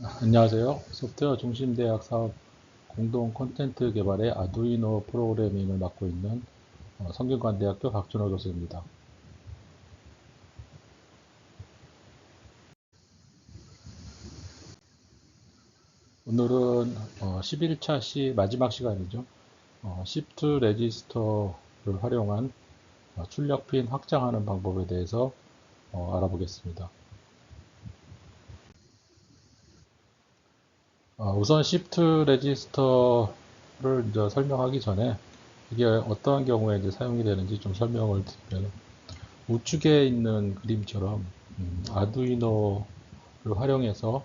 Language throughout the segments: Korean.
안녕하세요. 소프트웨어 중심대학 사업 공동 콘텐츠 개발의 아두이노 프로그래밍을 맡고 있는 성균관대학교 박준호 교수입니다. 오늘은 11차 마지막 시간이죠. 시프트 레지스터를 활용한 출력 핀 확장하는 방법에 대해서 알아보겠습니다. 우선 시프트 레지스터를 이제 설명하기 전에 이게 어떠한 경우에 이제 사용이 되는지 좀 설명을 드리면, 우측에 있는 그림처럼 아두이노를 활용해서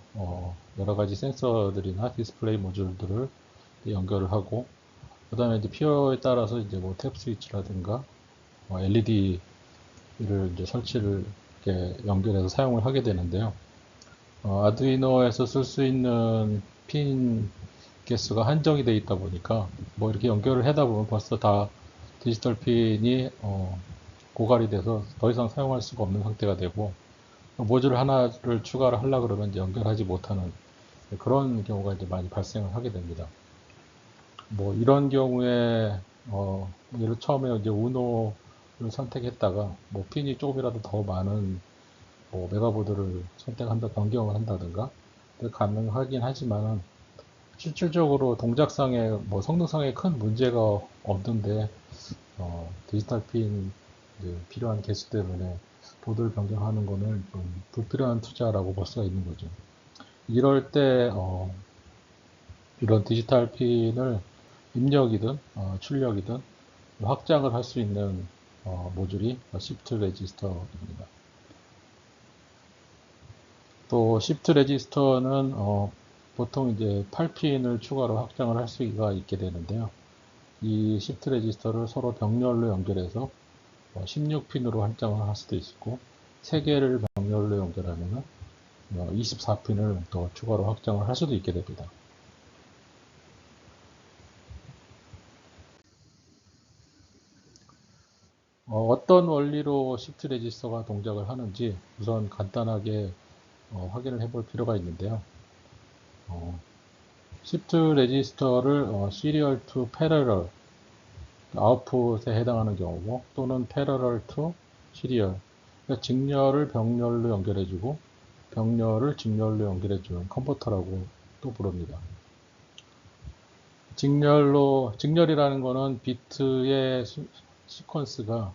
여러 가지 센서들이나 디스플레이 모듈들을 연결을 하고, 그 다음에 이제 필요에 따라서 이제 뭐 탭 스위치라든가 LED를 이제 설치를 이렇게 연결해서 사용을 하게 되는데요. 아두이노에서 쓸 수 있는 핀 개수가 한정이 되어 있다 보니까 뭐 이렇게 연결을 하다 보면 벌써 다 디지털 핀이 고갈이 돼서 더 이상 사용할 수가 없는 상태가 되고, 모듈 하나를 추가를 하려고 그러면 이제 연결하지 못하는 그런 경우가 이제 많이 발생을 하게 됩니다. 뭐 이런 경우에 예를 처음에 이제 우노를 선택했다가 뭐 핀이 조금이라도 더 많은 뭐 메가보드를 변경을 한다든가 가능하긴 하지만은, 실질적으로 동작상에 뭐 성능상에 큰 문제가 없는데 디지털 핀 필요한 개수 때문에 보드를 변경하는 거는 좀 불필요한 투자라고 볼 수가 있는 거죠. 이럴 때 이런 디지털 핀을 입력이든 출력이든 확장을 할 수 있는 모듈이 시프트 레지스터입니다. 또 시프트 레지스터는 보통 이제 8핀을 추가로 확장을 할 수가 있게 되는데요. 이 시프트 레지스터를 서로 병렬로 연결해서 16핀으로 확장을 할 수도 있고, 3개를 병렬로 연결하면 24핀을 더 추가로 확장을 할 수도 있게 됩니다. 어떤 원리로 시프트 레지스터가 동작을 하는지 우선 간단하게 확인을 해볼 필요가 있는데요. 시프트 레지스터를 시리얼 투 패러럴 아웃풋에 해당하는 경우고, 또는 패러럴 투 시리얼, 그러니까 직렬을 병렬로 연결해주고 병렬을 직렬로 연결해주는 컨버터라고 또 부릅니다. 직렬이라는 거는 비트의 시퀀스가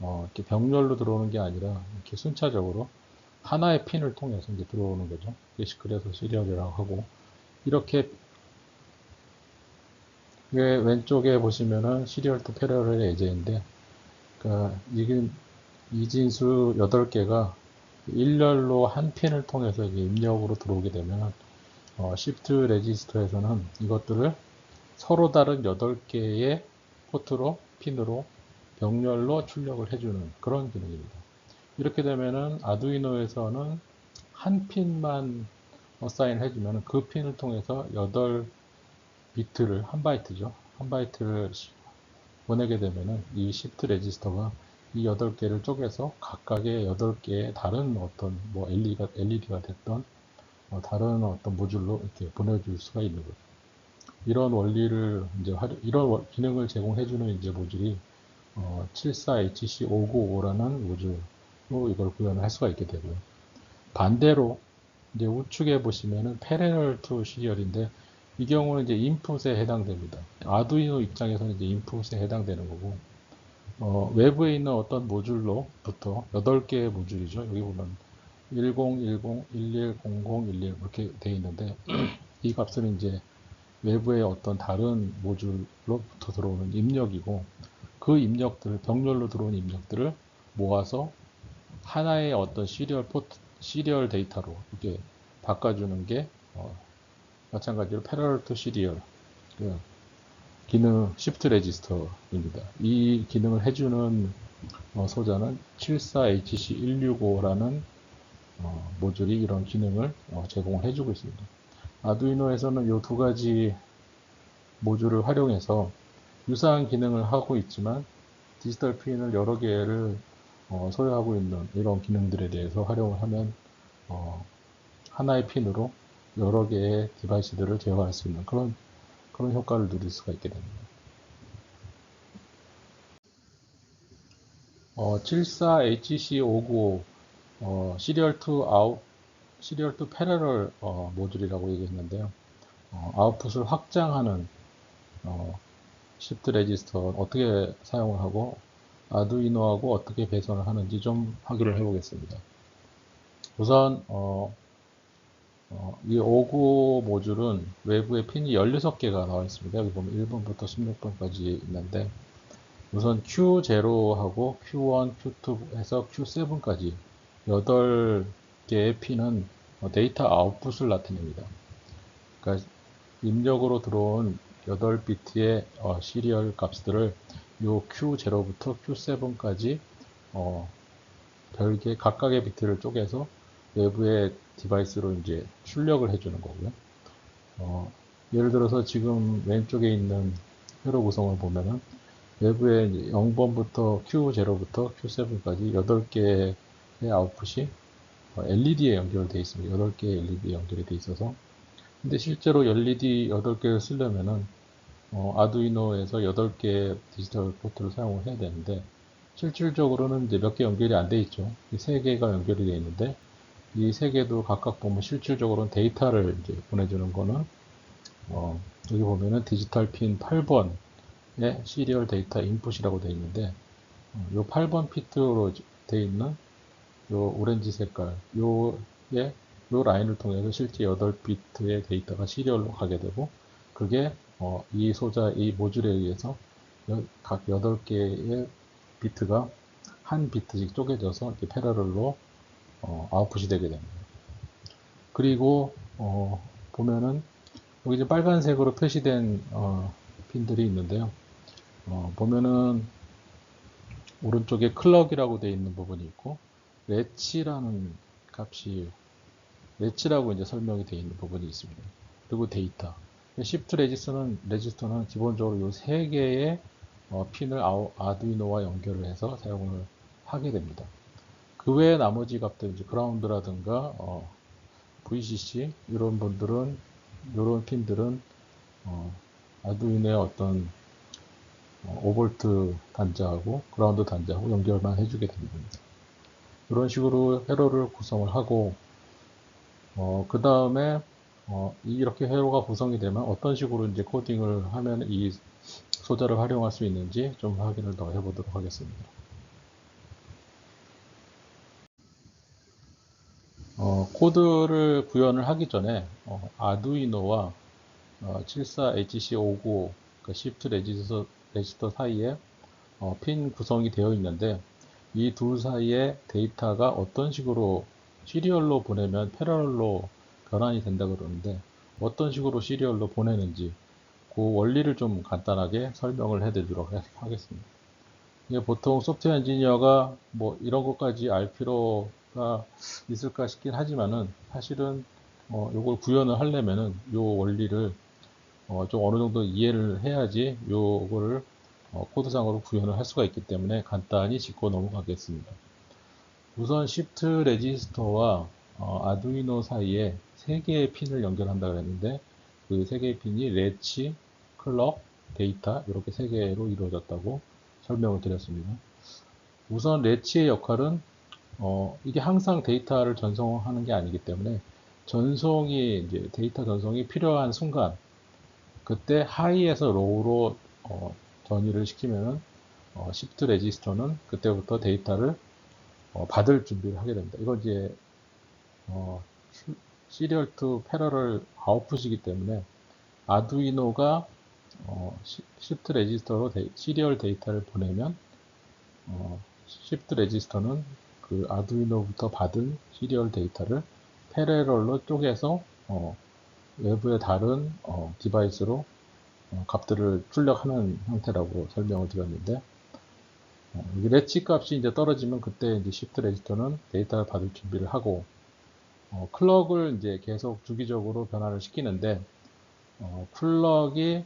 이렇게 병렬로 들어오는 게 아니라 이렇게 순차적으로 하나의 핀을 통해서 이제 들어오는 거죠. 그래서 시리얼이라고 하고, 이렇게 왼쪽에 보시면은 시리얼 투 패러렐의 예제인데, 그러니까 이진수 8개가 일렬로 한 핀을 통해서 입력으로 들어오게 되면 시프트 레지스터에서는 이것들을 서로 다른 8개의 핀으로 병렬로 출력을 해주는 그런 기능입니다. 이렇게 되면은 아두이노에서는 한 핀만 어사인 해주면 그 핀을 통해서 8비트를, 한 바이트죠. 한 바이트를 보내게 되면은 이 시프트 레지스터가 이 8개를 쪼개서 각각의 8개의 다른 어떤 뭐 LED가 됐던 다른 어떤 모듈로 이렇게 보내줄 수가 있는 거죠. 이런 원리를 이런 기능을 제공해주는 이제 모듈이 74HC595라는 모듈로 이걸 구현을 할 수가 있게 되고요. 반대로 이제 우측에 보시면은 패러럴 투 시리얼인데, 이 경우는 이제 인풋에 해당됩니다. 아두이노 입장에서는 이제 인풋에 해당되는 거고, 외부에 있는 어떤 모듈로부터 8개의 모듈이죠. 여기 보면 10, 10, 11, 00, 11 이렇게 되어 있는데, 이 값은 이제 외부의 어떤 다른 모듈로부터 들어오는 입력이고, 그 입력들을 병렬로 들어온 입력들을 모아서 하나의 어떤 시리얼 데이터로 이렇게 바꿔주는 게 마찬가지로 패러럴 투 시리얼 기능 시프트 레지스터입니다. 이 기능을 해주는 소자는 74HC165라는 모듈이 이런 기능을 제공을 해주고 있습니다. 아두이노에서는 이 두 가지 모듈을 활용해서 유사한 기능을 하고 있지만, 디지털 핀을 여러 개를 소유하고 있는 이런 기능들에 대해서 활용을 하면 하나의 핀으로 여러 개의 디바이스들을 제어할 수 있는 그런 효과를 누릴 수가 있게 됩니다. 74HC595 시리얼 투 패러럴 모듈이라고 얘기했는데요. 아웃풋을 확장하는 시프트 레지스터 어떻게 사용을 하고 아두이노하고 어떻게 배선을 하는지 좀 확인을 해 보겠습니다. 우선 이 595 모듈은 외부에 핀이 16개가 나와 있습니다. 여기 보면 1번부터 16번까지 있는데 우선 Q0하고 Q1, Q2 해서 Q7까지 8개의 핀은 데이터 아웃풋을 나타냅니다. 그러니까 입력으로 들어온 8비트의 시리얼 값들을 요 Q0부터 Q7까지 별개 각각의 비트를 쪼개서 외부의 디바이스로 이제 출력을 해주는 거고요. 예를 들어서 지금 왼쪽에 있는 회로 구성을 보면은 외부에 0번부터 Q0부터 Q7까지 8개의 아웃풋이 LED에 연결되어 있습니다. 8개의 LED에 연결이 되어 있어서 근데 실제로 LED 8개를 쓰려면은 아두이노에서 8개의 디지털 포트를 사용을 해야 되는데 실질적으로는 이제 몇 개 연결이 안 돼 있죠. 3개가 연결이 되어 있는데 이 3개도 각각 보면 실질적으로는 데이터를 이제 보내주는 거는 여기 보면은 디지털 핀 8번의 시리얼 데이터 인풋이라고 되어 있는데 이 8번 피트로 되어 있는 요 오렌지 색깔 요에 요 라인을 통해서 실제 8비트의 데이터가 시리얼로 가게 되고 그게 이 모듈에 의해서 각 8개의 비트가 한 비트씩 쪼개져서 이렇게 패러럴로 아웃풋이 되게 됩니다. 그리고 보면은 여기 이제 빨간색으로 표시된 핀들이 있는데요. 보면은 오른쪽에 클럭이라고 되어 있는 부분이 있고 레치라는 값이 레치라고 이제 설명이 되어 있는 부분이 있습니다. 그리고 데이터. 시프트 레지스터는 기본적으로 이 세 개의 핀을 아두이노와 연결을 해서 사용을 하게 됩니다. 그 외에 나머지 값들, 이제 그라운드라든가 VCC 이런 핀들은 아두이노의 어떤 5V 단자하고 그라운드 단자하고 연결만 해주게 됩니다. 이런 식으로 회로를 구성을 하고 그 다음에 이렇게 회로가 구성이 되면 어떤 식으로 이제 코딩을 하면 이 소자를 활용할 수 있는지 좀 확인을 더 해보도록 하겠습니다. 코드를 구현을 하기 전에 아두이노와 74HC595 그러니까 시프트 레지스터 사이에 핀 구성이 되어 있는데 이 둘 사이에 데이터가 어떤 식으로 시리얼로 보내면 패러럴로 변환이 된다 그러는데 어떤 식으로 시리얼로 보내는지 그 원리를 좀 간단하게 설명을 해드리도록 하겠습니다. 이게 보통 소프트웨어 엔지니어가 뭐 이런 것까지 알 필요가 있을까 싶긴 하지만은 사실은 이걸 구현을 하려면은 이 원리를 좀 어느 정도 이해를 해야지 요거를 코드상으로 구현을 할 수가 있기 때문에 간단히 짚고 넘어가겠습니다. 우선 시프트 레지스터와 아두이노 사이에 3개의 핀을 연결한다 그랬는데 그 3개의 핀이 레치, 클럭, 데이터 이렇게 3개로 이루어졌다고 설명을 드렸습니다. 우선 레치의 역할은 이게 항상 데이터를 전송하는 게 아니기 때문에 이제 데이터 전송이 필요한 순간 그때 하이에서 로우로 전이를 시키면은 시프트 레지스터는 그때부터 데이터를 받을 준비를 하게 됩니다. 이건 이제 시리얼 투 패러럴 아웃풋이기 때문에 아두이노가 시프트 레지스터로 시리얼 데이터를 보내면 시프트 레지스터는 그 아두이노부터 받은 시리얼 데이터를 패러럴로 쪼개서 외부의 다른 디바이스로 값들을 출력하는 형태라고 설명을 드렸는데 여기 레치 값이 이제 떨어지면 그때 이제 시프트 레지스터는 데이터를 받을 준비를 하고 클럭을 이제 계속 주기적으로 변화를 시키는데 클럭이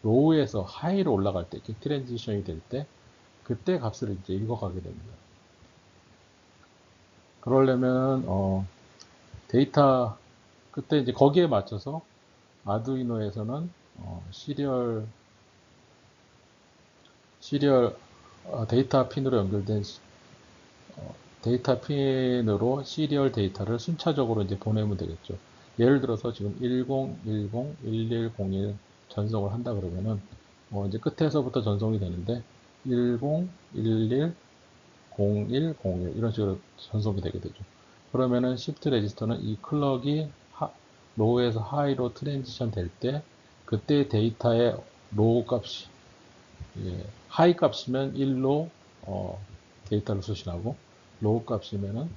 로우에서 하이로 올라갈 때 이렇게 트랜지션이 될 때 그때 값을 이제 읽어가게 됩니다. 그러려면 데이터 그때 이제 거기에 맞춰서 아두이노에서는 시리얼 데이터 핀으로 연결된 데이터 핀으로 시리얼 데이터를 순차적으로 이제 보내면 되겠죠. 예를 들어서 지금 1010, 1101 전송을 한다 그러면은 이제 끝에서부터 전송이 되는데 10, 11, 01, 01 이런 식으로 전송이 되게 되죠. 그러면은 시프트 레지스터는 이 클럭이 로우에서 하이로 트랜지션 될 때 그때 데이터의 로우 값이 하이 값이면 1로 데이터를 수신하고 로우 값이면은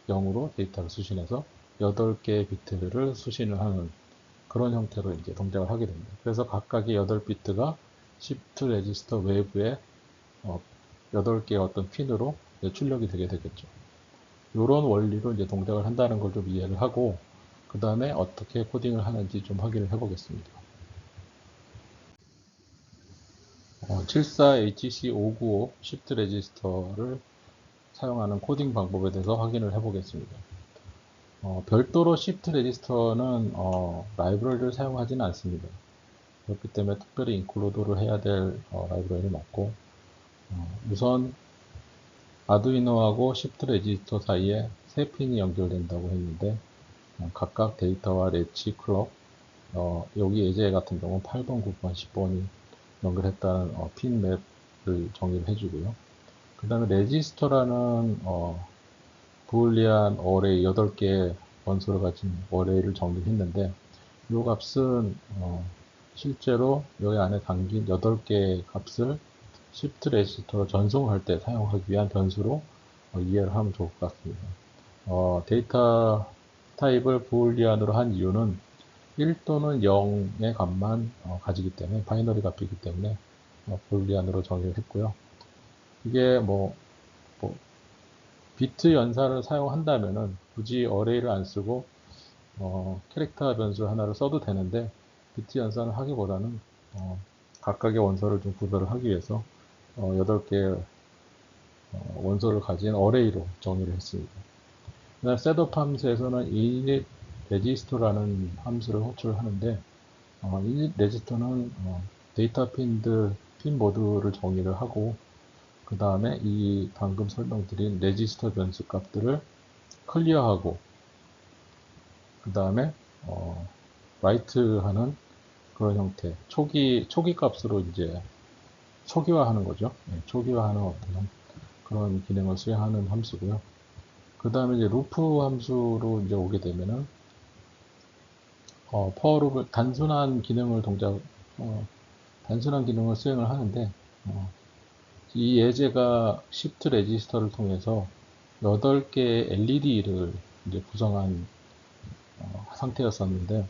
0으로 데이터를 수신해서 8개의 비트를 수신을 하는 그런 형태로 이제 동작을 하게 됩니다. 그래서 각각의 8비트가 시프트 레지스터 외부에 8개의 어떤 핀으로 출력이 되게 되겠죠. 이런 원리로 이제 동작을 한다는 걸 좀 이해를 하고 그 다음에 어떻게 코딩을 하는지 좀 확인을 해 보겠습니다. 74HC595 시프트 레지스터를 사용하는 코딩 방법에 대해서 확인을 해 보겠습니다. 별도로 시프트 레지스터는 라이브러리를 사용하지는 않습니다. 그렇기 때문에 특별히 인클루드를 해야 될 라이브러리는 없고 우선 아두이노하고 시프트 레지스터 사이에 3핀이 연결된다고 했는데 각각 데이터와 레치 클럭 여기 예제 같은 경우는 8번, 9번, 10번이 연결했다는 핀 맵을 정의를 해주고요. 그 다음에 레지스터라는 부울리안 어레이 8개의 원소를 가진 어레이를 정리했는데 이 값은 실제로 여기 안에 담긴 8개의 값을 시프트 레지스터로 전송할 때 사용하기 위한 변수로 이해를 하면 좋을 것 같습니다. 데이터 타입을 부울리안으로 한 이유는 1 또는 0의 값만 가지기 때문에 바이너리 값이기 때문에 부울리안으로 정의를 했고요. 이게 비트 연산을 사용한다면은 굳이 어레이를 안 쓰고 캐릭터 변수 하나를 써도 되는데 비트 연산을 하기보다는 각각의 원소를 좀 구별을 하기 위해서 8개의 원소를 가진 어레이로 정의를 했습니다. 그다음 셋업 함수에서는 init register라는 함수를 호출을 하는데 init register는 데이터 핀들 핀 모드를 정의를 하고 그 다음에 이 방금 설명드린 레지스터 변수 값들을 클리어하고 그 다음에 라이트하는 그런 형태 초기 값으로 이제 초기화하는 거죠. 초기화하는 어떤 그런 기능을 수행하는 함수고요. 그 다음에 이제 루프 함수로 이제 오게 되면은 포어룹을 단순한 기능을 단순한 기능을 수행을 하는데 이 예제가 시프트 레지스터를 통해서 8개의 LED를 이제 구성한 상태였었는데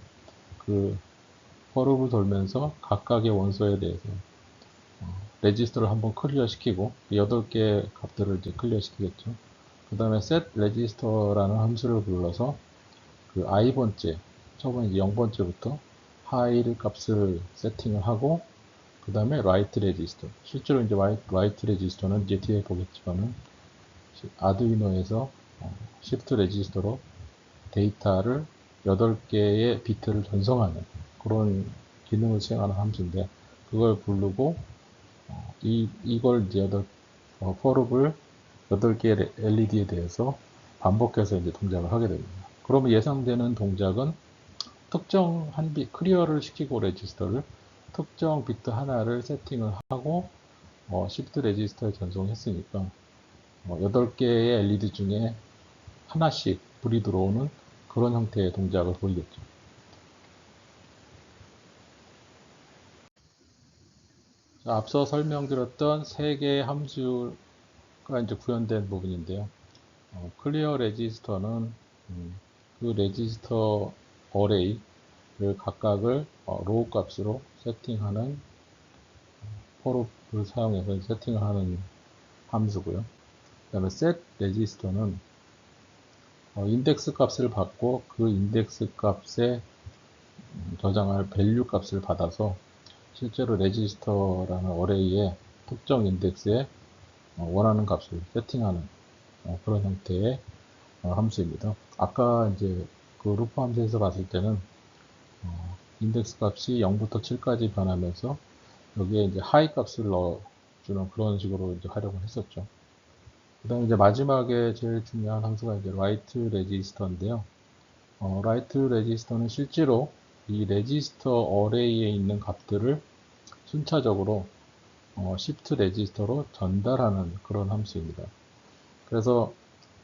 그 포어룹을 돌면서 각각의 원소에 대해서 레지스터를 한번 클리어 시키고 8개의 값들을 이제 클리어 시키겠죠. 그 다음에 set register라는 함수를 불러서 그 i번째 처음에 이제 0번째부터 하이 값을 세팅을 하고 그 다음에 write register 실제로 이제 write register는 이제 뒤에 보겠지만은 아두이노에서 shift register로 데이터를 8개의 비트를 전송하는 그런 기능을 수행하는 함수인데 그걸 부르고 이걸 이제 for을 8개의 LED에 대해서 반복해서 이제 동작을 하게 됩니다. 그러면 예상되는 동작은 특정 한 빗, 클리어를 시키고 레지스터를 특정 비트 하나를 세팅을 하고 시프트 레지스터에 전송했으니까 8개의 LED 중에 하나씩 불이 들어오는 그런 형태의 동작을 보이겠죠. 자, 앞서 설명드렸던 3개의 함수가 이제 구현된 부분인데요. 클리어 레지스터는 그 레지스터 어레이를 각각을 로우 값으로 세팅하는 for을 사용해서 세팅을 하는 함수고요. 그 다음에 set register는 인덱스 값을 받고 그 인덱스 값에 저장할 밸류 값을 받아서 실제로 레지스터라는 어레이의 특정 인덱스에 원하는 값을 세팅하는 그런 형태의 함수입니다. 아까 이제 그 루프 함수에서 봤을 때는 인덱스 값이 0부터 7까지 변하면서 여기에 이제 하이 값을 넣어주는 그런 식으로 이제 활용을 했었죠. 그 다음에 이제 마지막에 제일 중요한 함수가 이제 write register인데요. write register는 실제로 이 레지스터 어레이에 있는 값들을 순차적으로 shift 레지스터로 전달하는 그런 함수입니다. 그래서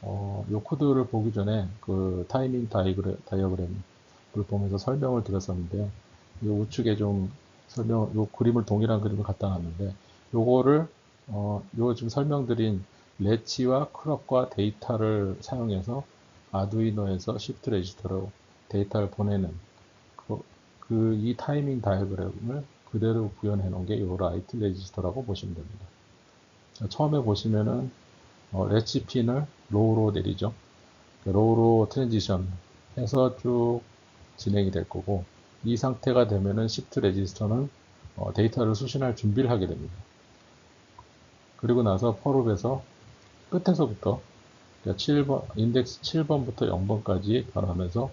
이 코드를 보기 전에 그 타이밍 다이어그램을 보면서 설명을 드렸었는데요. 이 우측에 좀 요 그림을 동일한 그림을 갖다 놨는데 요거를 요 지금 설명드린 레치와 클럭과 데이터를 사용해서 아두이노에서 시프트 레지스터로 데이터를 보내는 이 타이밍 다이어그램을 그대로 구현해 놓은 게 요 라이트 레지스터라고 보시면 됩니다. 처음에 보시면은 레치 핀을 로우로 내리죠. 로우로 트랜지션 해서 쭉 진행이 될 거고, 이 상태가 되면은 시프트 레지스터는 데이터를 수신할 준비를 하게 됩니다. 그리고 나서 펄업에서 끝에서부터 7번, 인덱스 7번부터 0번까지 변하면서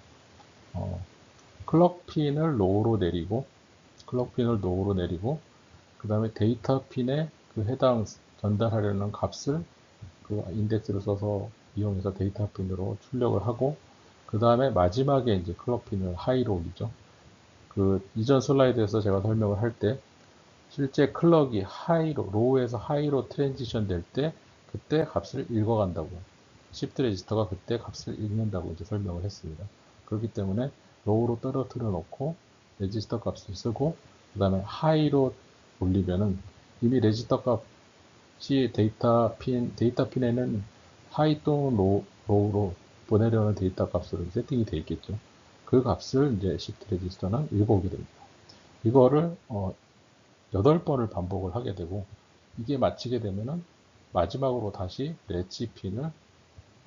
클럭 핀을 로우로 내리고 그 다음에 데이터 핀에 그 해당 전달하려는 값을 그 인덱스를 써서 이용해서 데이터 핀으로 출력을 하고, 그 다음에 마지막에 이제 클럭 핀을 하이로 올리죠. 그 이전 슬라이드에서 제가 설명을 할 때 실제 클럭이 로우에서 하이로 트랜지션 될 때 그때 값을 읽어간다고, 시프트 레지스터가 그때 값을 읽는다고 이제 설명을 했습니다. 그렇기 때문에 로우로 떨어뜨려 놓고 레지스터 값을 쓰고 그 다음에 하이로 올리면은 이미 레지스터 값이 데이터 핀에는 하이 또는 로우로 보내려는 데이터 값으로 세팅이 되어 있겠죠. 그 값을 이제 시프트 레지스터는 읽어오게 됩니다. 이거를 8번을 반복을 하게 되고, 이게 마치게 되면은 마지막으로 다시 레치 핀을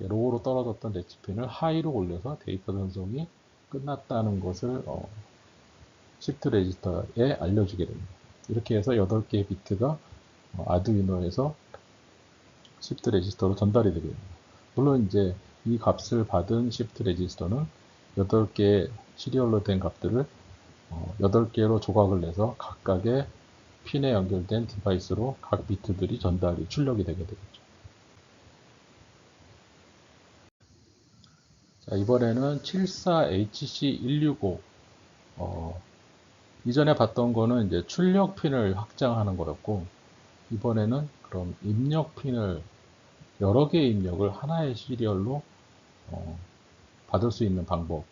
로우로 떨어졌던 레치 핀을 하이로 올려서 데이터 전송이 끝났다는 것을 시프트 레지스터에 알려주게 됩니다. 이렇게 해서 8개의 비트가 아두이노에서 시프트 레지스터로 전달이 되게 됩니다. 물론 이제 이 값을 받은 시프트 레지스터는 8개의 시리얼로 된 값들을 8개로 조각을 내서 각각의 핀에 연결된 디바이스로 각 비트들이 출력이 되게 되겠죠. 자, 이번에는 74HC165 이전에 봤던 거는 이제 출력 핀을 확장하는 거였고, 이번에는 그럼 입력 핀을 여러 개의 입력을 하나의 시리얼로 받을 수 있는 방법,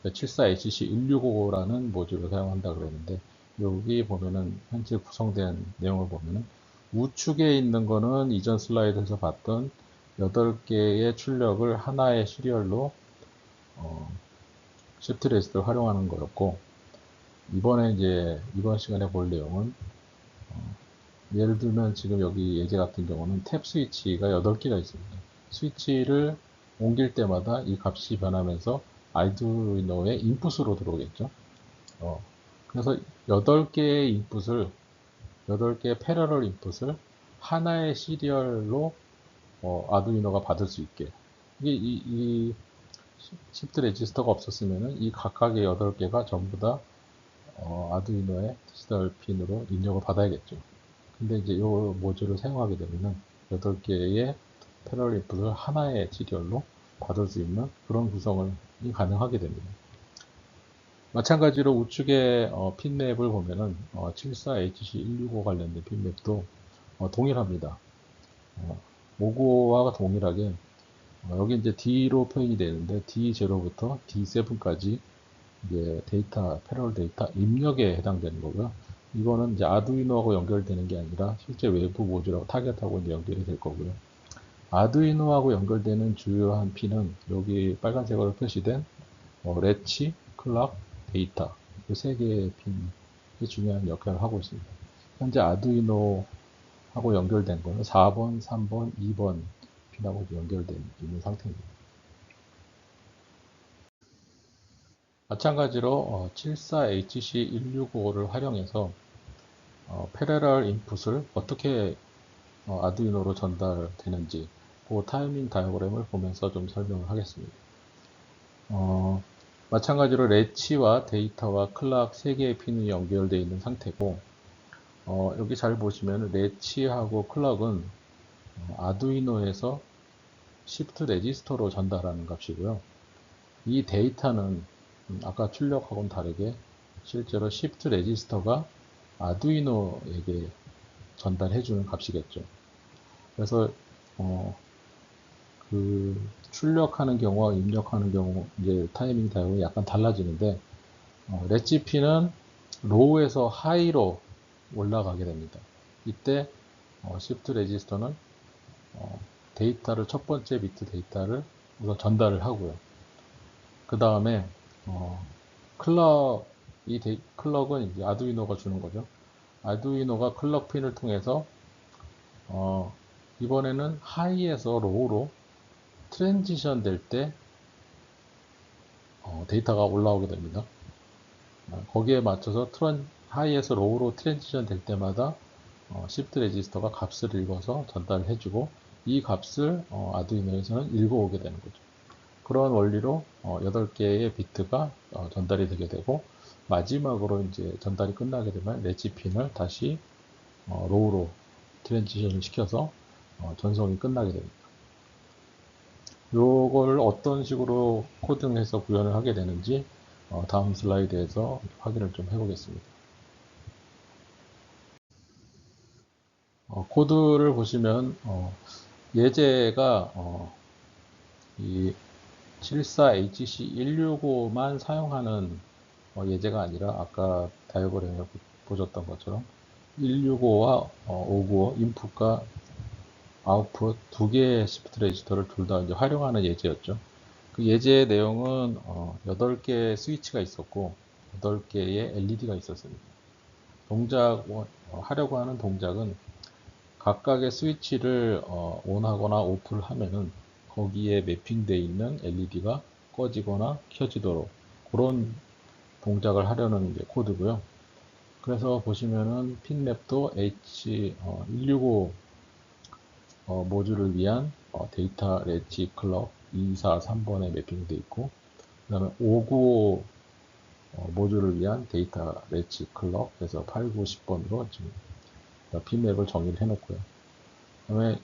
74HC165라는 모듈을 사용한다 그랬는데, 여기 보면은 현재 구성된 내용을 보면은 우측에 있는 거는 이전 슬라이드에서 봤던 8개의 출력을 하나의 시리얼로 시프트 레지스터를 활용하는 거였고, 이번 시간에 볼 내용은 예를 들면 지금 여기 예제 같은 경우는 탭 스위치가 8개가 있습니다. 스위치를 옮길 때마다 이 값이 변하면서 아두이노의 인풋으로 들어오겠죠. 그래서 8개의 패러럴 인풋을 하나의 시리얼로 아두이노가 받을 수 있게. 이 시프트 레지스터가 없었으면은 이 각각의 8개가 전부 다 아두이노의 디지털 핀으로 입력을 받아야겠죠. 근데 이제 이 모듈을 사용하게 되면은 8개의 패러럴 인풋을 하나의 시리얼로 받을 수 있는 그런 구성이 가능하게 됩니다. 마찬가지로 우측에 핀맵을 보면은 74HC165 관련된 핀맵도 동일합니다. 모고와 동일하게 여기 이제 D로 표현이 되는데 D0부터 D7까지 이제 패러럴 데이터 입력에 해당되는 거고요. 이거는 이제 아두이노하고 연결되는 게 아니라 실제 외부 모듈하고 타겟하고 이제 연결이 될 거고요. 아두이노하고 연결되는 주요한 핀은 여기 빨간색으로 표시된 레치, 클락, 데이터 이 3개의 핀이 중요한 역할을 하고 있습니다. 현재 아두이노하고 연결된 거는 4번, 3번, 2번 핀하고 연결되어 있는 상태입니다. 마찬가지로 74HC165를 활용해서 패러럴 인풋을 어떻게 아두이노로 전달되는지 그 타이밍 다이어그램을 보면서 좀 설명을 하겠습니다. 어, 마찬가지로 레치와 데이터와 클락 3개의 핀이 연결되어 있는 상태고, 여기 잘 보시면 레치하고 클락은 아두이노에서 시프트 레지스터로 전달하는 값이고요. 이 데이터는 아까 출력하고는 다르게 실제로 시프트 레지스터가 아두이노에게 전달해주는 값이겠죠. 그래서 그 출력하는 경우와 입력하는 경우 이제 타이밍 다이어가 약간 달라지는데 레시피는 로우에서 하이로 올라가게 됩니다. 이때 시프트 레지스터는 데이터를 첫 번째 비트 데이터를 우선 전달을 하고요. 그 다음에 클럭은 이제 아두이노가 주는 거죠. 아두이노가 클럭 핀을 통해서 이번에는 하이에서 로우로 트랜지션 될 때 데이터가 올라오게 됩니다. 거기에 맞춰서 하이에서 로우로 트랜지션 될 때마다 시프트 레지스터가 값을 읽어서 전달해주고 이 값을 아두이노에서는 읽어오게 되는 거죠. 그런 원리로 8개의 비트가 전달이 되게 되고 마지막으로 이제 전달이 끝나게 되면 레지핀을 다시 로우로 트랜지션을 시켜서 전송이 끝나게 됩니다. 요걸 어떤 식으로 코딩해서 구현을 하게 되는지 다음 슬라이드에서 확인을 좀 해보겠습니다. 코드를 보시면 예제가 이 74HC165만 사용하는 예제가 아니라 아까 다이어그램에 보셨던 것처럼 165와 595 인풋과 아웃풋 두 개의 시프트 레지스터를 둘 다 이제 활용하는 예제였죠. 그 예제의 내용은 8개의 스위치가 있었고 8개의 LED가 있었습니다. 하려고 하는 동작은 각각의 스위치를 온하거나 오프를 하면은 거기에 매핑되어 있는 LED가 꺼지거나 켜지도록 그런 동작을 하려는 코드고요. 그래서 보시면은 핀맵도 H165 모듈을 위한 데이터 레치 클럭 243번에 매핑되어 있고 그 다음에 595 모듈을 위한 데이터 레치 클럭 그래서 890번으로 지금 핀맵을 정의를 해놓고요. 그 다음에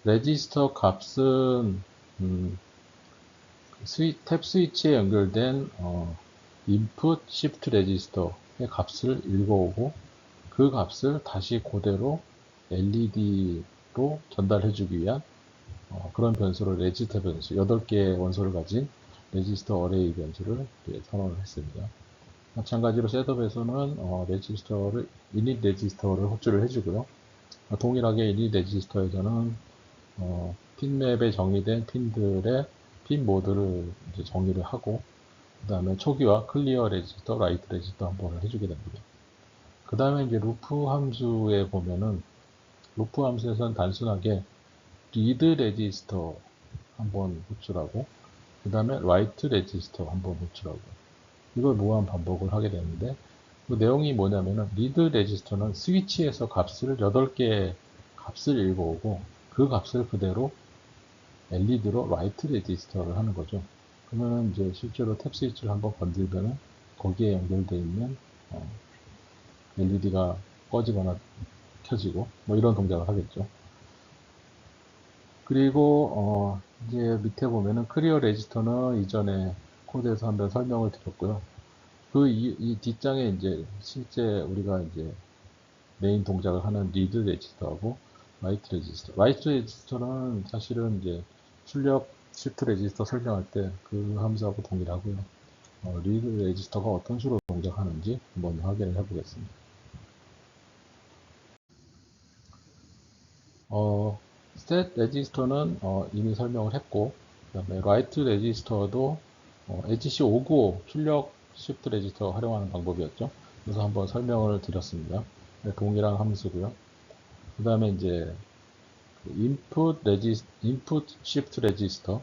레지스터 값은 탭 스위치에 연결된 인풋 시프트 레지스터의 값을 읽어오고 그 값을 다시 그대로 LED로 전달해주기 위한 그런 변수를 레지스터 변수 8개의 원소를 가진 레지스터 어레이 변수를 선언을 했습니다. 마찬가지로 셋업에서는 이닛 레지스터를 호출을 해주고요. 동일하게 이닛 레지스터에서는 핀맵에 정의된 핀들의 핀 모드를 이제 정의를 하고 그 다음에 초기화 클리어 레지스터, 라이트 레지스터 한 번을 해주게 됩니다. 그 다음에 이제 루프 함수에 보면은 루프 함수에서는 단순하게 리드 레지스터 한번 호출하고 그 다음에 라이트 레지스터 한번 호출하고 이걸 무한 반복을 하게 되는데 그 내용이 뭐냐면은 리드 레지스터는 스위치에서 값을 8개의 값을 읽어오고 그 값을 그대로 LED로 라이트 레지스터를 하는 거죠. 그러면 이제 실제로 탭 스위치를 한번 건들면은 거기에 연결되어 있는 LED가 꺼지거나 켜지고 뭐 이런 동작을 하겠죠. 그리고 이제 밑에 보면은 클리어 레지스터는 이전에 코드에서 한번 설명을 드렸고요. 이 뒷장에 이제 실제 우리가 이제 메인 동작을 하는 리드 레지스터하고 라이트 레지스터. 라이트 레지스터는 사실은 이제 출력 시프트 레지스터 설명할 때 그 함수하고 동일하고요. 리드 레지스터가 어떤 식으로 동작하는지 한번 확인을 해보겠습니다. 스탯 레지스터는 이미 설명을 했고, 그 다음에 라이트 레지스터도 HC595 출력 시프트 레지스터 활용하는 방법이었죠. 그래서 한번 설명을 드렸습니다. 네, 동일한 함수고요. 그 다음에 이제 인풋 시프트 레지스터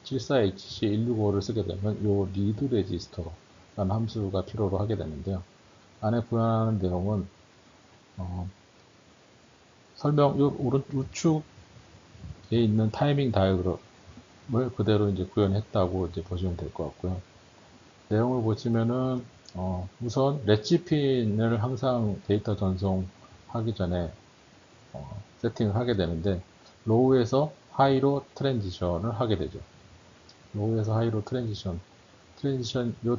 74HC165를 쓰게 되면 요 리드 레지스터라는 함수가 필요로 하게 되는데요. 안에 구현하는 내용은 우측에 있는 타이밍 다이어그램 그대로 이제 구현했다고 이제 보시면 될 것 같고요. 내용을 보시면은 우선 렛지핀을 항상 데이터 전송하기 전에 세팅을 하게 되는데 로우에서 하이로 트랜지션을 하게 되죠. 로우에서 하이로 요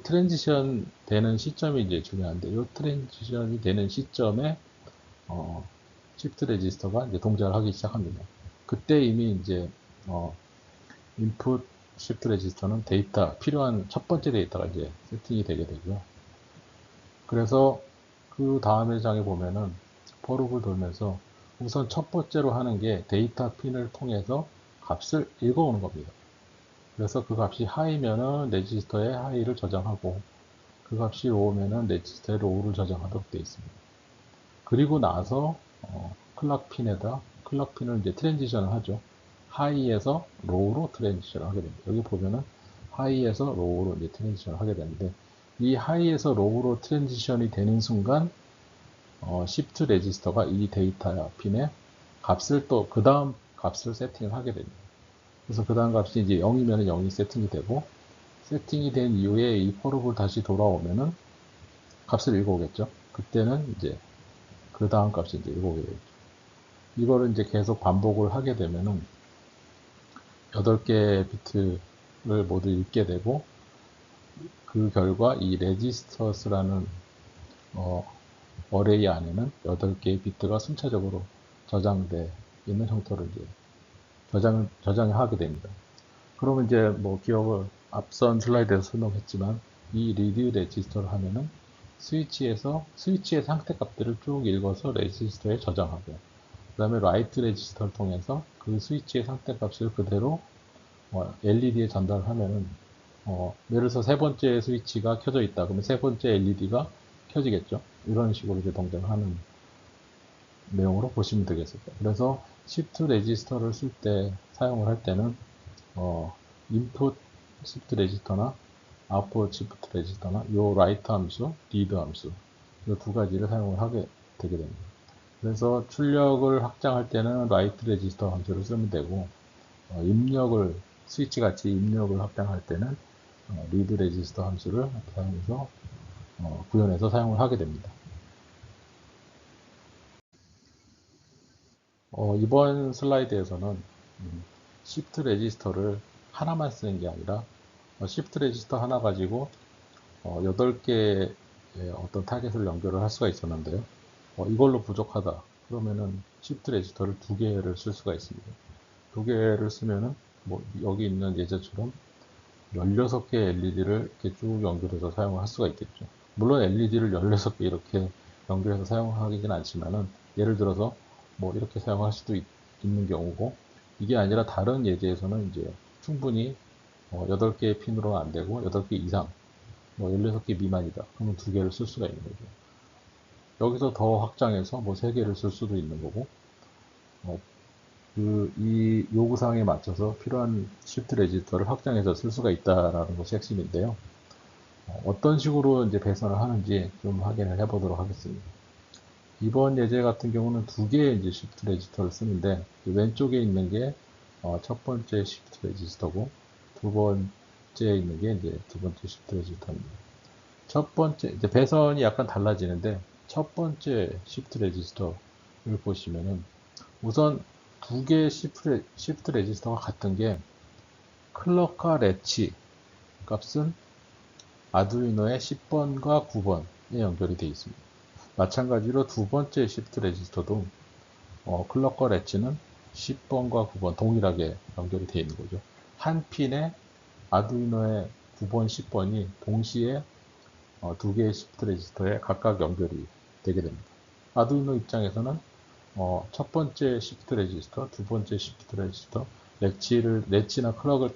트랜지션 되는 시점이 이제 중요한데 요 트랜지션이 되는 시점에 시프트 레지스터가 이제 동작을 하기 시작합니다. 그때 이미 이제 인풋 시프트 레지스터는 필요한 첫 번째 데이터가 이제 세팅이 되게 되고요. 그래서 그 다음에 장에 보면은 포룹을 돌면서 우선 첫 번째로 하는 게 데이터 핀을 통해서 값을 읽어오는 겁니다. 그래서 그 값이 하이면은 레지스터에 하이를 저장하고 그 값이 로우면은 레지스터에 로우를 저장하도록 되어 있습니다. 그리고 나서 클락핀을 이제 트랜지션을 하죠. 하이에서 로우로 트랜지션을 하게 됩니다. 여기 보면은 하이에서 로우로 이제 트랜지션을 하게 되는데 이 하이에서 로우로 트랜지션이 되는 순간 시프트 레지스터가 이 데이터 핀에 값을 또 그 다음 값을 세팅을 하게 됩니다. 그래서 그 다음 값이 이제 0이면 0이 세팅이 되고 세팅이 된 이후에 이 포룹을 다시 돌아오면은 값을 읽어오겠죠. 그때는 이제 그 다음 값이 이제 읽어오게 되겠죠. 이거를 이제 계속 반복을 하게 되면은 8개의 비트를 모두 읽게 되고 그 결과 이 레지스터스라는 어레이 안에는 8개의 비트가 순차적으로 저장돼 있는 형태로 이제 저장을 하게 됩니다. 그러면 이제 뭐 기억을 앞선 슬라이드에서 설명했지만 이 리드 레지스터를 하면은 스위치의 상태 값들을 쭉 읽어서 레지스터에 저장하고 그 다음에 라이트 레지스터를 통해서 그 스위치의 상태 값을 그대로 LED에 전달하면은 예를 들어서 세 번째 스위치가 켜져 있다 그러면 세 번째 LED가 켜지겠죠. 이런 식으로 이제 동작을 하는 내용으로 보시면 되겠습니다. 그래서 시프트 레지스터를 쓸 때 사용을 할 때는 인풋 시프트 레지스터나 아웃풋 시프트 레지스터나 요 라이트 함수, 리드 함수 이 두 가지를 사용을 하게 되게 됩니다. 그래서 출력을 확장할 때는 라이트 레지스터 함수를 쓰면 되고 스위치 같이 입력을 확장할 때는 리드 레지스터 함수를 사용해서 구현해서 사용을 하게 됩니다. 이번 슬라이드에서는 시프트 레지스터를 하나만 쓰는 게 아니라 시프트 레지스터 하나 가지고 8개의 어떤 타겟을 연결을 할 수가 있었는데요. 이걸로 부족하다. 그러면은 시프트 레지스터를 2개를 쓸 수가 있습니다. 2개를 쓰면은 뭐 여기 있는 예제처럼 16개 LED를 이렇게 쭉 연결해서 사용을 할 수가 있겠죠. 물론 LED를 16개 이렇게 연결해서 사용하기는 않지만은 예를 들어서 뭐 이렇게 사용할 수도 있는 경우고 이게 아니라 다른 예제에서는 이제 충분히 8개의 핀으로는 안 되고 8개 이상 뭐 16개 미만이다. 그러면 2개를 쓸 수가 있는 거죠. 여기서 더 확장해서 뭐 3개를 쓸 수도 있는 거고 이 요구사항에 맞춰서 필요한 시프트 레지스터를 확장해서 쓸 수가 있다라는 것이 핵심인데요. 어떤 식으로 이제 배선을 하는지 좀 확인을 해보도록 하겠습니다. 이번 예제 같은 경우는 2개의 이제 시프트 레지스터를 쓰는데 왼쪽에 있는 게 첫 번째 시프트 레지스터고 두 번째에 있는 게 이제 두 번째 시프트 레지스터입니다. 첫 번째 이제 배선이 약간 달라지는데 첫 번째 시프트 레지스터를 보시면은 우선 2개의 시프트 레지스터가 같은 게 클럭과 레치 값은 아두이노의 10번과 9번에 연결이 되어 있습니다. 마찬가지로 두 번째 시프트 레지스터도 클럭과 레치는 10번과 9번 동일하게 연결이 되어 있는 거죠. 한 핀에 아두이노의 9번, 10번이 동시에 2개의 시프트 레지스터에 각각 연결이 되게 됩니다. 아두이노 입장에서는 첫 번째 시프트 레지스터, 두 번째 시프트 레지스터, 레치나 클럭을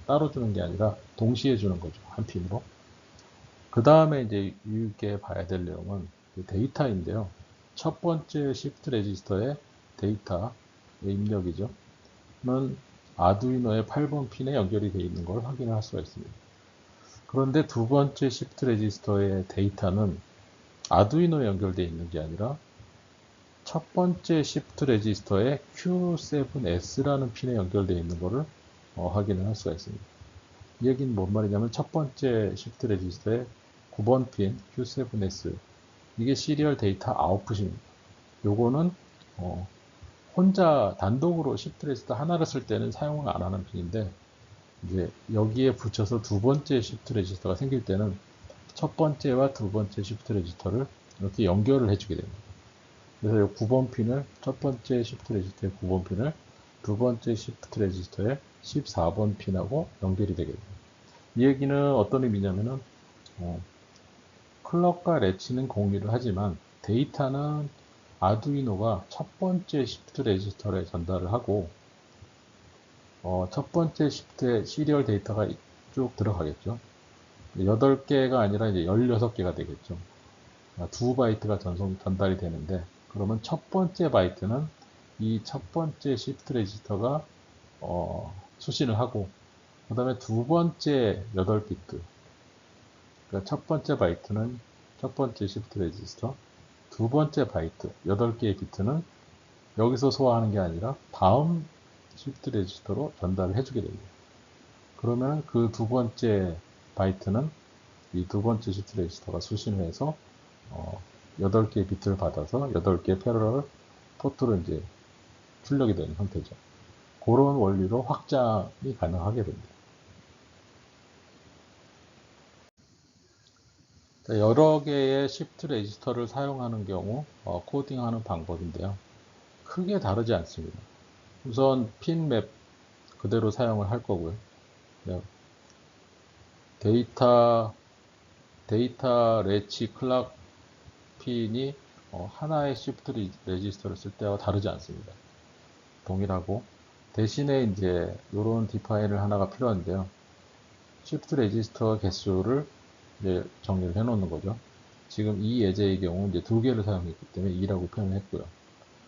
따로 주는 게 아니라 동시에 주는 거죠. 한 핀으로. 그 다음에 이제 유의깊게 봐야 될 내용은 데이터인데요. 첫 번째 시프트 레지스터의 데이터의 입력이죠. 는 아두이노의 8번 핀에 연결이 되어 있는 걸 확인할 수가 있습니다. 그런데 두 번째 시프트 레지스터의 데이터는 아두이노에 연결되어 있는 게 아니라 첫 번째 시프트 레지스터의 Q7S라는 핀에 연결되어 있는 것을 확인을 할 수가 있습니다. 이 얘기는 뭔 말이냐면 첫 번째 시프트 레지스터의 9번 핀 Q7S 이게 시리얼 데이터 아웃풋입니다. 요거는 혼자 단독으로 시프트 레지스터 하나를 쓸 때는 사용을 안 하는 핀인데 이제 여기에 붙여서 두 번째 시프트 레지스터가 생길 때는 첫 번째와 두 번째 시프트 레지스터를 이렇게 연결을 해주게 됩니다. 그래서 이 9번 핀을 첫 번째 시프트 레지스터의 9번 핀을 두 번째 시프트 레지스터의 14번 핀하고 연결이 되게 됩니다. 이 얘기는 어떤 의미냐면은 클럭과 레치는 공유를 하지만 데이터는 아두이노가 첫 번째 시프트 레지스터에 전달을 하고 첫 번째 시프트에 시리얼 데이터가 쭉 들어가겠죠. 8개가 아니라 이제 16개가 되겠죠. 2바이트가 전달이 되는데 그러면 첫 번째 바이트는 이 첫 번째 시프트 레지스터가 수신을 하고 그 다음에 두 번째 8비트 그러니까 첫 번째 바이트는 첫 번째 시프트 레지스터 두 번째 바이트 8개의 비트는 여기서 소화하는 게 아니라 다음 시프트 레지스터로 전달을 해주게 됩니다. 그러면 그 두 번째 바이트는 이 두 번째 시프트 레지스터가 수신을 해서 8개의 비트를 받아서 8개의 패러럴 포트로 이제 출력이 되는 형태죠. 그런 원리로 확장이 가능하게 됩니다. 여러 개의 시프트 레지스터를 사용하는 경우 코딩하는 방법인데요. 크게 다르지 않습니다. 우선 핀 맵 그대로 사용을 할 거고요. 데이터 레치 클락 핀이 하나의 시프트 레지스터를 쓸 때와 다르지 않습니다. 동일하고 대신에 이제 이런 디파인을 하나가 필요한데요. 시프트 레지스터 개수를 이제 정리를 해 놓는 거죠. 지금 이 예제의 경우 이제 2개를 사용했기 때문에 2라고 표현을 했고요.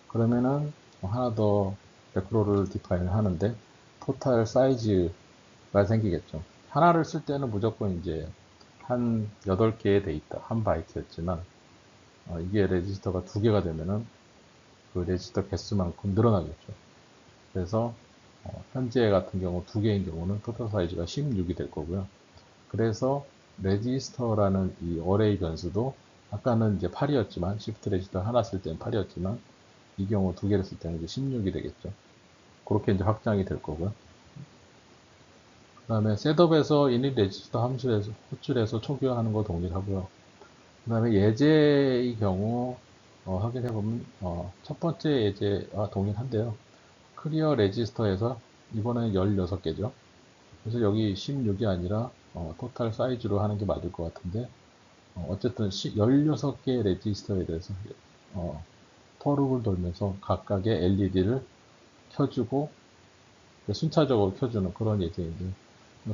그러면은 하나 더 매크로를 디파인을 하는데 토탈 사이즈가 생기겠죠. 하나를 쓸 때는 무조건 이제 한 8개의 데이터, 한 바이트였지만 이게 레지스터가 2개가 되면은 그 레지스터 개수만큼 늘어나겠죠. 그래서 현재 같은 경우 2개인 경우는 토탈 사이즈가 16이 될 거고요. 그래서 레지스터라는 이 어레이 변수도 아까는 이제 8이었지만 시프트 레지스터 하나 쓸 때는 8이었지만 이 경우 2개를 쓸 때는 이제 16이 되겠죠. 그렇게 이제 확장이 될 거고요. 그 다음에 셋업에서 init 레지스터 함수에서 호출해서 초기화하는 거 동일하고요. 그 다음에 예제의 경우 확인해 보면 첫 번째 예제와 동일한데요. 클리어 레지스터에서 이번에는 16개죠. 그래서 여기 16이 아니라 토탈 사이즈로 하는 게 맞을 것 같은데 어쨌든 16개의 레지스터에 대해서 포룹을 돌면서 각각의 LED를 켜주고 순차적으로 켜주는 그런 예제인데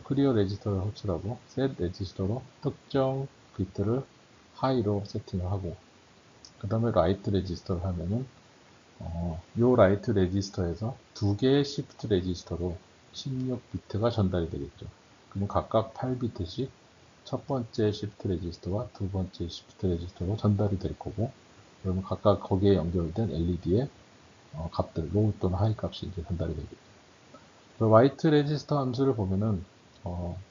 클리어 레지스터를 호출하고 셋 레지스터로 특정 비트를 하이로 세팅을 하고 그 다음에 라이트 레지스터를 하면은 요 라이트 레지스터에서 2개의 시프트 레지스터로 16비트가 전달이 되겠죠. 그럼 각각 8비트씩 첫 번째 시프트 레지스터와 두 번째 시프트 레지스터로 전달이 될 거고 그러면 각각 거기에 연결된 LED의 값들, 로우 또는 하이 값이 이제 전달이 되겠죠. 화이트 레지스터 함수를 보면은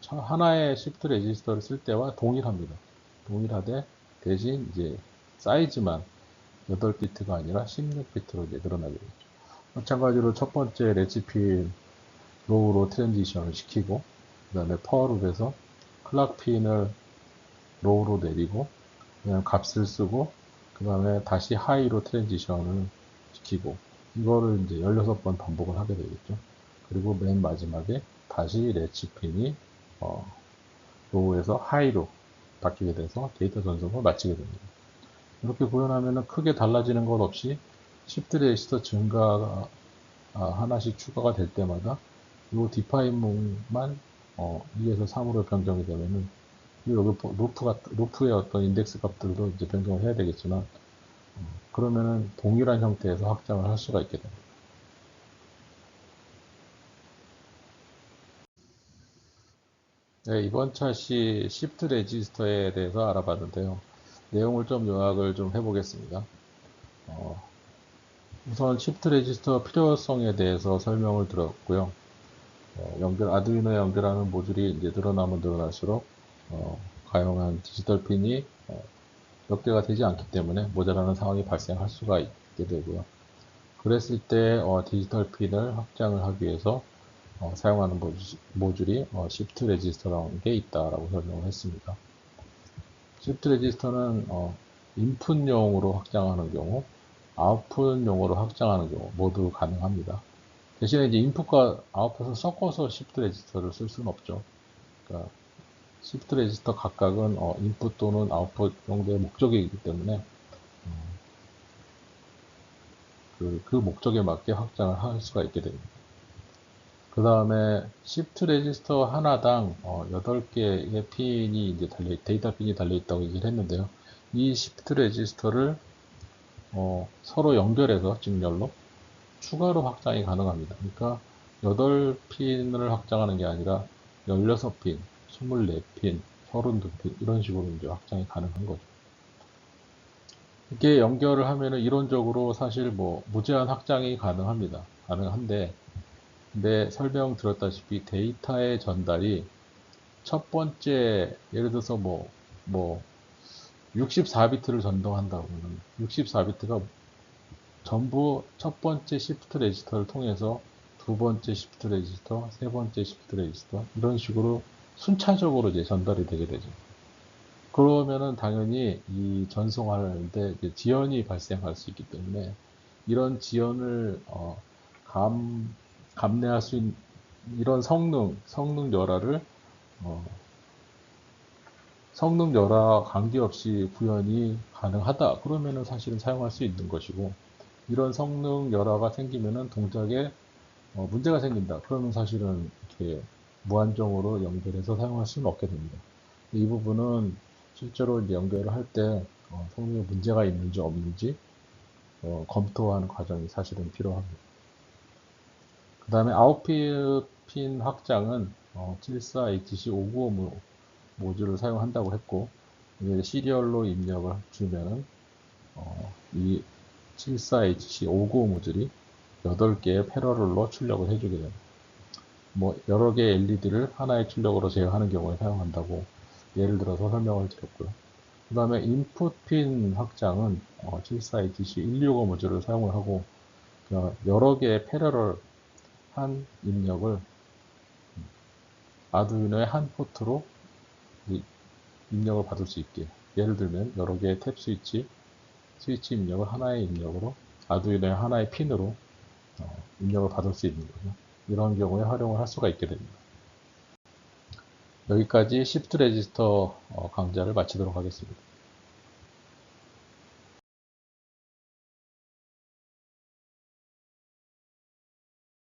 하나의 시프트 레지스터를 쓸 때와 동일합니다. 동일하되 대신 이제 사이즈만 8비트가 아니라 16비트로 이제 늘어나게 되죠. 마찬가지로 첫 번째 레지핀 로우로 트랜지션을 시키고 그 다음에 파워룹에서 클락 핀을 로우로 내리고 그냥 값을 쓰고 그 다음에 다시 하이로 트랜지션을 시키고 이거를 이제 16번 반복을 하게 되겠죠. 그리고 맨 마지막에 다시 레치핀이 로우에서 하이로 바뀌게 돼서 데이터 전송을 마치게 됩니다. 이렇게 구현하면 크게 달라지는 것 없이 시프트 레지스터 증가가 하나씩 추가가 될 때마다 이 디파인문만 2에서 3으로 변경이 되면은 여기 루프의 어떤 인덱스 값들도 이제 변경을 해야 되겠지만 그러면은 동일한 형태에서 확장을 할 수가 있게 됩니다. 네, 이번 차시 시프트 레지스터에 대해서 알아봤는데요. 내용을 좀 요약을 좀 해보겠습니다. 우선 시프트 레지스터 필요성에 대해서 설명을 드렸고요. 아두이노에 연결하는 모듈이 이제 늘어나면 늘어날수록 가용한 디지털 핀이 몇 개가 되지 않기 때문에 모자라는 상황이 발생할 수가 있게 되고요. 그랬을 때 디지털 핀을 확장을 하기 위해서 사용하는 모듈이 시프트 레지스터라는 게 있다라고 설명을 했습니다. 시프트 레지스터는 인풋용으로 확장하는 경우, 아웃풋용으로 확장하는 경우 모두 가능합니다. 대신에 이제 인풋과 아웃풋을 섞어서 시프트 레지스터를 쓸 수는 없죠. 그러니까 시프트 레지스터 각각은 인풋 또는 아웃풋 용도의 목적이기 때문에 그 목적에 맞게 확장을 할 수가 있게 됩니다. 그 다음에 시프트 레지스터 하나당 8개의 핀이 이제 데이터 핀이 달려있다고 얘기를 했는데요. 이 시프트 레지스터를 서로 연결해서 직렬로 추가로 확장이 가능합니다. 그러니까 8핀을 확장하는 게 아니라 16핀, 24핀, 32핀 이런 식으로 이제 확장이 가능한 거죠. 이렇게 연결을 하면은 이론적으로 사실 뭐 무제한 확장이 가능합니다. 가능한데 근데 설명 드렸다시피 데이터의 전달이 첫 번째 예를 들어서 뭐 64비트를 전송한다고 하면 64비트가 전부 첫 번째 시프트 레지스터를 통해서 두 번째 시프트 레지스터, 세 번째 시프트 레지스터 이런 식으로 순차적으로 이제 전달이 되게 되죠. 그러면은 당연히 이 전송하는데 지연이 발생할 수 있기 때문에 이런 지연을 감내할 수 있는 이런 성능 열화를 성능 열화 관계없이 구현이 가능하다. 그러면은 사실은 사용할 수 있는 것이고 이런 성능 열화가 생기면은 동작에 문제가 생긴다. 그러면 사실은 이렇게 무한정으로 연결해서 사용할 수는 없게 됩니다. 이 부분은 실제로 이제 연결을 할 때 성능에 문제가 있는지 없는지 검토하는 과정이 사실은 필요합니다. 그 다음에 아웃핀 확장은 74HC595 모듈을 사용한다고 했고 이제 시리얼로 입력을 주면은 이 74HC595 모듈이 8개의 패러럴로 출력을 해주게 됩니다. 뭐 여러 개의 LED를 하나의 출력으로 제어하는 경우에 사용한다고 예를 들어서 설명을 드렸고요. 그 다음에 인풋 핀 확장은 74HC165 모듈을 사용을 하고 여러 개의 패러럴 한 입력을 아두이노의 한 포트로 입력을 받을 수 있게 예를 들면 여러 개의 탭 스위치 입력을 하나의 입력으로 아두이노의 하나의 핀으로 입력을 받을 수 있는 거죠. 이런 경우에 활용을 할 수가 있게 됩니다. 여기까지 시프트 레지스터 강좌를 마치도록 하겠습니다.